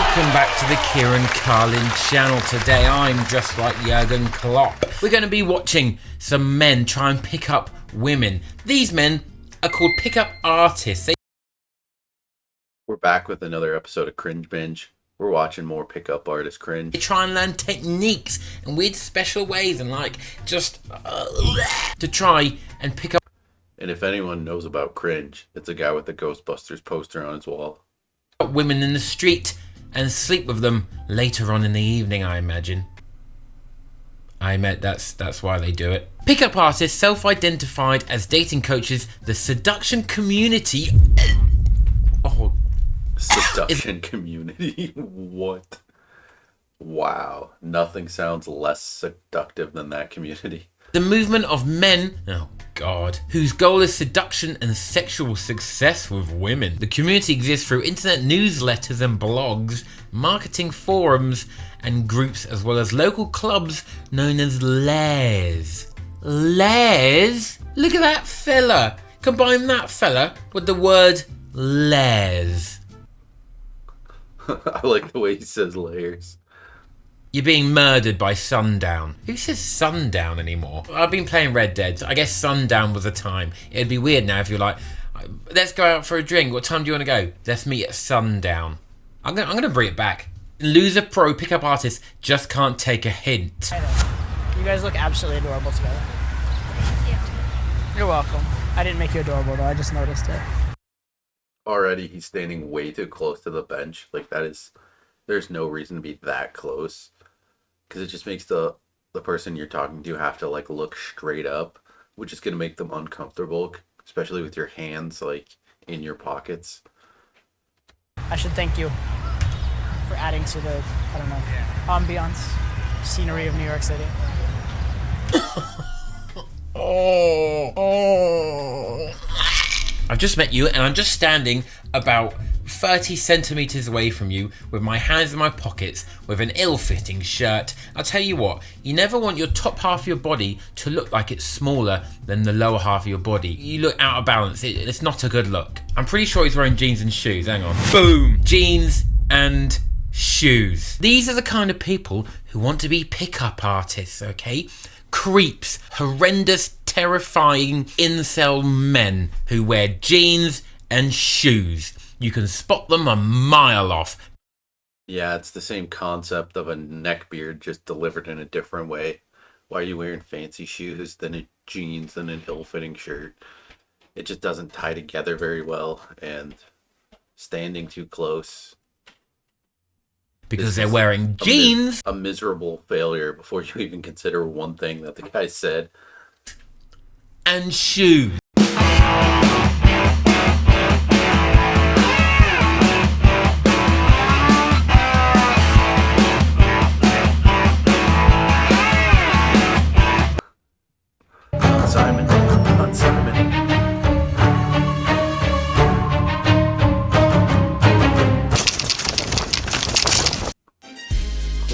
Welcome back to the Kieran Carlin channel. Today I'm dressed like Jurgen Klopp. We're going to be watching some men try and pick up women. These men are called pickup artists. We're back with another episode of Cringe Binge. We're watching more pickup artist cringe. They try and learn techniques and weird special ways and just to try and pick up. And if anyone knows about cringe, it's a guy with the Ghostbusters poster on his wall. Women in the street and sleep with them later on in the evening, I imagine. That's why they do it. Pickup artists self-identified as dating coaches. The seduction community. Seduction community? What? Wow. Nothing sounds less seductive than that community. The movement of men, oh God, whose goal is seduction and sexual success with women. The community exists through internet newsletters and blogs, marketing forums and groups, as well as local clubs known as lairs. Lairs? Look at that fella. Combine that fella with the word lairs. I like the way he says layers. You're being murdered by sundown. Who says sundown anymore? I've been playing Red Dead. I guess sundown was a time. It'd be weird now if you're like, let's go out for a drink. What time do you want to go? Let's meet at sundown. I'm gonna bring it back. Loser pro pickup artists just can't take a hint. I know. You guys look absolutely adorable together. Thank you. You're welcome. I didn't make you adorable though. I just noticed it. Already he's standing way too close to the bench. There's no reason to be that close. Because it just makes the person you're talking to have to look straight up, which is going to make them uncomfortable, especially with your hands in your pockets. I should thank you for adding to the, ambiance, scenery of New York City. I've just met you and I'm just standing about 30 centimeters away from you with my hands in my pockets with an ill-fitting shirt. I'll tell you what, you never want your top half of your body to look like it's smaller than the lower half of your body. You look out of balance. It's not a good look. I'm pretty sure he's wearing jeans and shoes. Hang on. Boom! Jeans and shoes. These are the kind of people who want to be pickup artists, okay? Creeps, horrendous, terrifying incel men who wear jeans and shoes. You can spot them a mile off. Yeah, it's the same concept of a neckbeard, just delivered in a different way. Why are you wearing fancy shoes, then jeans, then an ill-fitting shirt? It just doesn't tie together very well, and standing too close. Because they're wearing jeans. A miserable failure before you even consider one thing that the guy said. And shoes. Simon.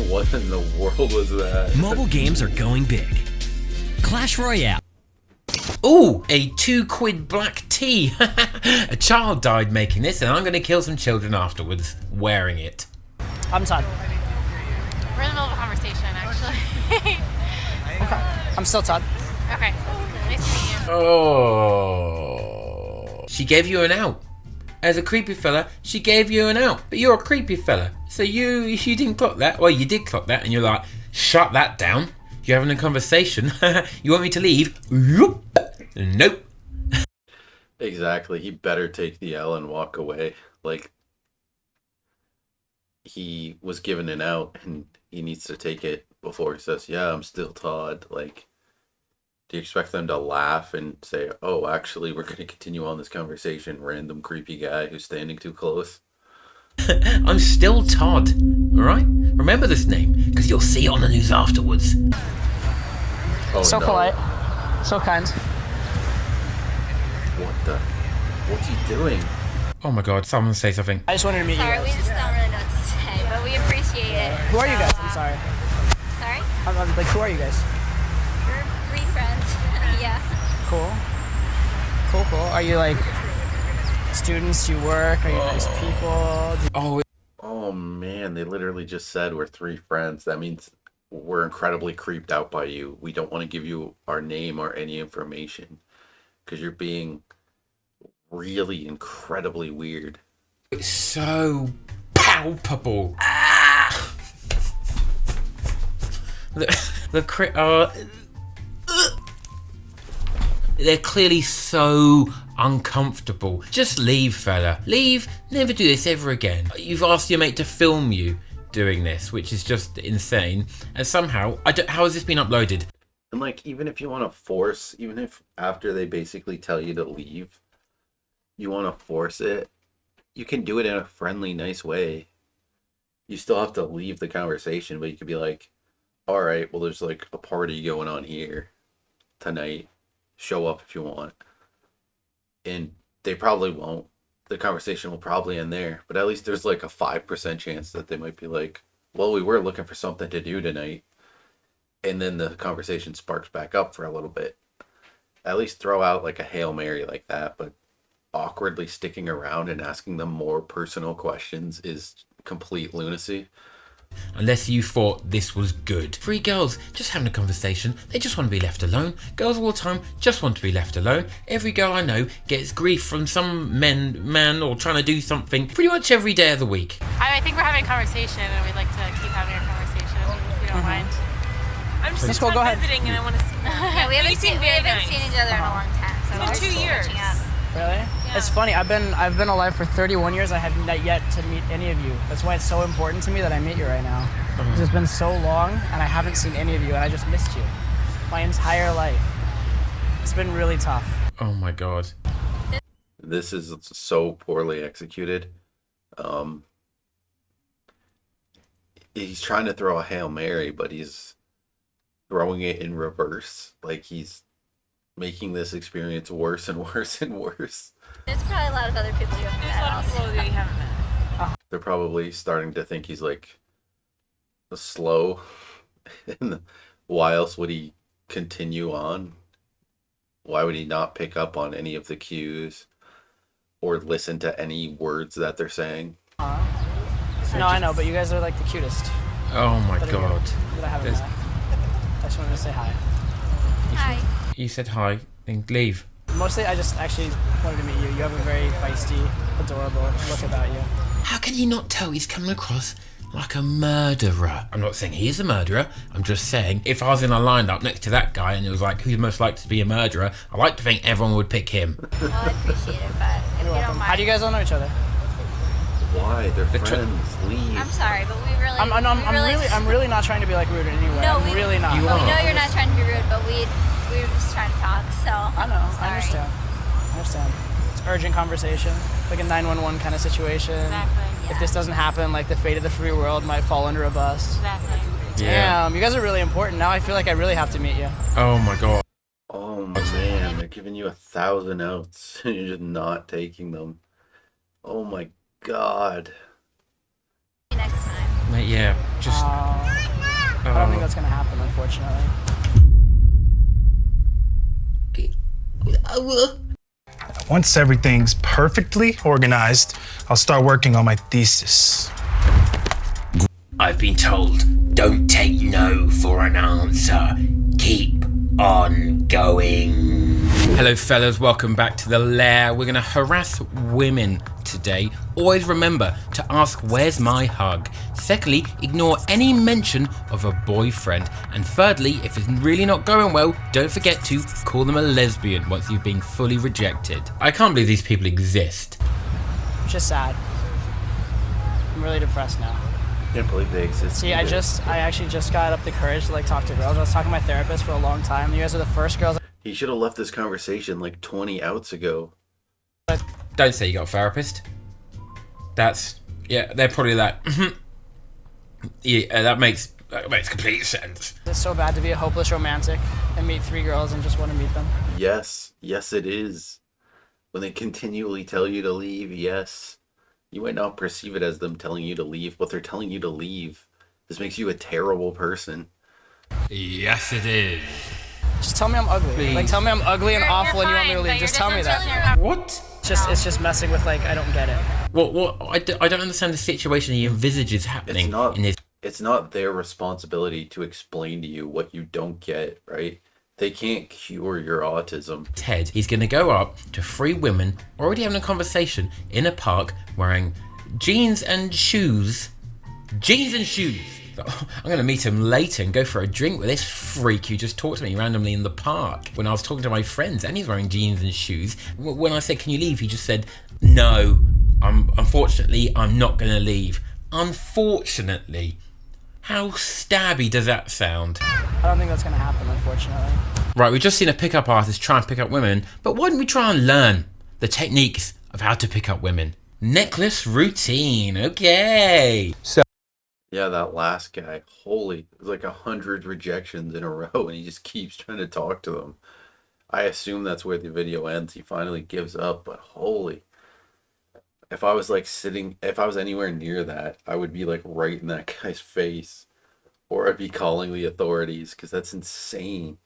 What in the world was that? Mobile games are going big. Clash Royale. Ooh, a £2 black tea. A child died making this and I'm going to kill some children afterwards wearing it. I'm Todd. We're in the middle of a conversation, actually. Okay. I'm still Todd. Okay. Nice to meet you. Oh. She gave you an out. As a creepy fella, she gave you an out. But you're a creepy fella. So you didn't clock that. Well, you did clock that and you're like, shut that down. You're having a conversation. You want me to leave? Nope. Exactly. He better take the L and walk away. He was given an out and he needs to take it before he says, yeah, I'm still Todd. Do you expect them to laugh and say, oh, actually, we're going to continue on this conversation, random creepy guy who's standing too close? I'm still Todd, alright? Remember this name, because you'll see it on the news afterwards. Oh, So no. polite. So kind. What's he doing? Oh my god, someone say something. I just wanted to meet Sorry, you we guys. just don't really know what to say, but we appreciate it. Who are you guys? I'm sorry. Sorry? Who are you guys? We're 3 friends. Yeah. Cool. Are you students? Do you work? Are you nice people? Oh, Oh man, they literally just said we're three friends. That means we're incredibly creeped out by you. We don't want to give you our name or any information because you're being really incredibly weird. It's so palpable. They're clearly so uncomfortable. Just leave, fella. Leave. Never do this ever again. You've asked your mate to film you doing this, which is just insane. And somehow, how has this been uploaded? And like, even if you want to force, even if after they basically tell you to leave, you want to force it, you can do it in a friendly, nice way. You still have to leave the conversation, but you could be like, all right, well, there's like a party going on here tonight. Show up if you want. And they probably won't. The conversation will probably end there, but at least there's like a 5% chance that they might be like, well, we were looking for something to do tonight. And then the conversation sparks back up for a little bit. At least throw out like a Hail Mary like that, but awkwardly sticking around and asking them more personal questions is complete lunacy. Unless you thought this was good. Three girls just having a conversation. They just want to be left alone. Girls all the time just want to be left alone. Every girl I know gets grief from some man or trying to do something pretty much every day of the week. I think we're having a conversation and we'd like to keep having a conversation if you don't mind. I'm just Nicole, go ahead. visiting and I want to see them. Yeah, we haven't seen each other in a long time. So It's been 2 years. Really? Yeah. It's funny. I've been alive for 31 years. I have not yet to meet any of you. That's why it's so important to me that I meet you right now. It's been so long, and I haven't seen any of you, and I just missed you my entire life. It's been really tough. Oh my god. This is so poorly executed. He's trying to throw a Hail Mary, but he's throwing it in reverse. Like he's making this experience worse and worse and worse. There's probably a lot of other people you haven't There's a met lot of also. people that you haven't met. They're probably starting to think he's like slow. And why else would he continue on? Why would he not pick up on any of the cues or listen to any words that they're saying? No, I know, but you guys are like the cutest Oh my that god. I haven't There's- met. I just wanted to say hi. Hi. You said hi and leave. Mostly, I just actually wanted to meet you. You have a very feisty, adorable look about you. How can you not tell he's coming across like a murderer? I'm not saying he is a murderer. I'm just saying if I was in a lineup next to that guy and it was like who's most likely to be a murderer, I like to think everyone would pick him. Well, I appreciate it, but if you don't mind. How do you guys all know each other? Why? They're The tr- friends. Leave. I'm sorry, but we really. I'm really not trying to be like rude in any way. No, I'm we really not. You We are. know you're not trying to be rude, but we were just trying to talk. So. I know. Sorry. I understand. It's urgent conversation, like a 911 kind of situation. Exactly. If this doesn't happen, like the fate of the free world might fall under a bus. Exactly. Damn, you guys are really important. Now I feel like I really have to meet you. Oh my god. Oh man, they're giving you 1,000 outs and you're just not taking them. Oh my god. Next time. Mate, yeah. Just I don't think that's gonna happen, unfortunately. Once everything's perfectly organized, I'll start working on my thesis. I've been told, don't take no for an answer. Keep on going. Hello fellas, welcome back to the lair. We're gonna harass women today. Always remember to ask where's my hug. Secondly, ignore any mention of a boyfriend. And thirdly, if it's really not going well, don't forget to call them a lesbian once you've been fully rejected. I can't believe these people exist. It's just sad. I'm really depressed now. Can't believe they exist. See, I actually just got up the courage to like talk to girls. I was talking to my therapist for a long time. You guys are the first girls. He should have left this conversation like 20 outs ago. Don't say you got a therapist. They're probably like, yeah, that makes complete sense. It's so bad to be a hopeless romantic and meet three girls and just want to meet them. Yes, it is. When they continually tell you to leave, yes. You might not perceive it as them telling you to leave, but they're telling you to leave. This makes you a terrible person. Yes, it is. Just tell me I'm ugly. Please. Like, tell me I'm ugly and awful and you want me to leave. Just tell me that. What? It's just messing with, like, I don't get it. I don't understand the situation he envisages happening in this. It's not their responsibility to explain to you what you don't get, right? They can't cure your autism. Ted, he's going to go up to 3 women already having a conversation in a park wearing jeans and shoes. Jeans and shoes. I'm going to meet him later and go for a drink with this freak who just talked to me randomly in the park when I was talking to my friends, and he's wearing jeans and shoes. When I said, can you leave? He just said, no, unfortunately, I'm not going to leave. Unfortunately. How stabby does that sound? I don't think that's going to happen, unfortunately. Right, we've just seen a pickup artist try and pick up women, but why don't we try and learn the techniques of how to pick up women? Necklace routine, okay. Yeah, that last guy, holy, it was like 100 rejections in a row, and he just keeps trying to talk to them. I assume that's where the video ends. He finally gives up, but holy. If I was anywhere near that, I would be like right in that guy's face, or I'd be calling the authorities, because that's insane.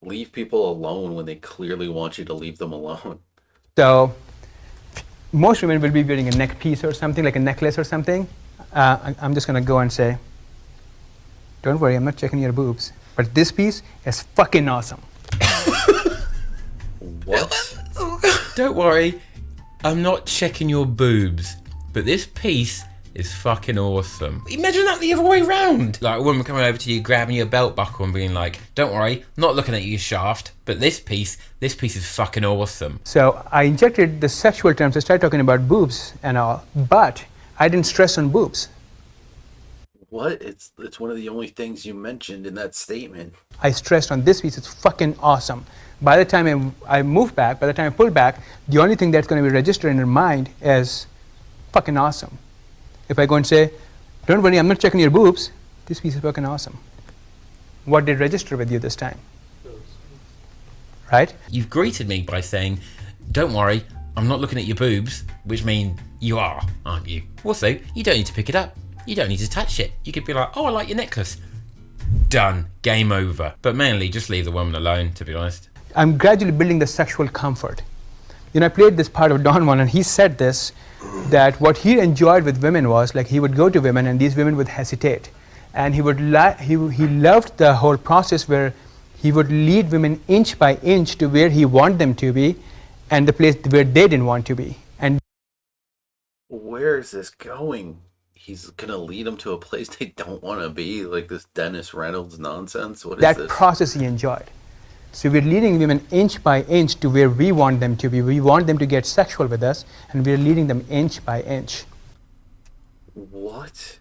Leave people alone when they clearly want you to leave them alone. So most women will be wearing a neck piece or something, like a necklace or something. I'm just gonna go and say, don't worry, I'm not checking your boobs, but this piece is fucking awesome. What? Don't worry, I'm not checking your boobs, but this piece is fucking awesome. Imagine that the other way round. Like a woman coming over to you, grabbing your belt buckle and being like, don't worry, not looking at your shaft, but this piece is fucking awesome. So I injected the sexual terms. I started talking about boobs and all, but I didn't stress on boobs. What? It's one of the only things you mentioned in that statement. I stressed on this piece, it's fucking awesome. By the time I move back, by the time I pull back, the only thing that's going to be registered in your mind is fucking awesome. If I go and say, don't worry, I'm not checking your boobs, this piece is fucking awesome. What did register with you this time? Right? You've greeted me by saying, don't worry, I'm not looking at your boobs, which means you are, aren't you? Also, you don't need to pick it up. You don't need to touch it. You could be like, oh, I like your necklace. Done. Game over. But mainly, just leave the woman alone, to be honest. I'm gradually building the sexual comfort. You know, I played this part of Don Juan, and he said this, that what he enjoyed with women was, like, he would go to women and these women would hesitate. And he loved the whole process where he would lead women inch by inch to where he wanted them to be and the place where they didn't want to be. And where is this going? He's gonna lead them to a place they don't want to be, like this Dennis Reynolds nonsense. What is this? That process he enjoyed. So we're leading women inch by inch to where we want them to be. We want them to get sexual with us, and we're leading them inch by inch. What?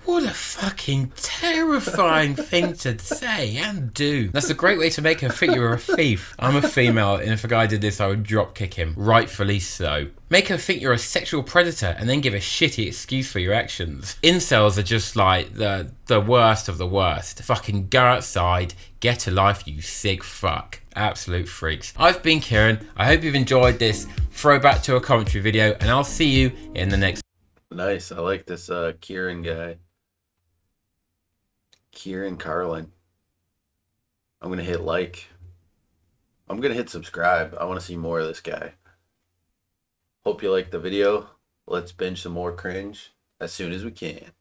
What a fucking terrifying thing to say and do. That's a great way to make her think you're a thief. I'm a female, and if a guy did this, I would drop kick him. Rightfully so. Make her think you're a sexual predator and then give a shitty excuse for your actions. Incels are just like the worst of the worst. Fucking go outside, get a life, you sick fuck. Absolute freaks. I've been Kieran. I hope you've enjoyed this throwback to a commentary video, and I'll see you in the next. Nice. I like this Kieran guy. Kieran Carlin. I'm gonna hit like. I'm gonna hit subscribe. I want to see more of this guy. Hope you liked the video. Let's binge some more cringe as soon as we can.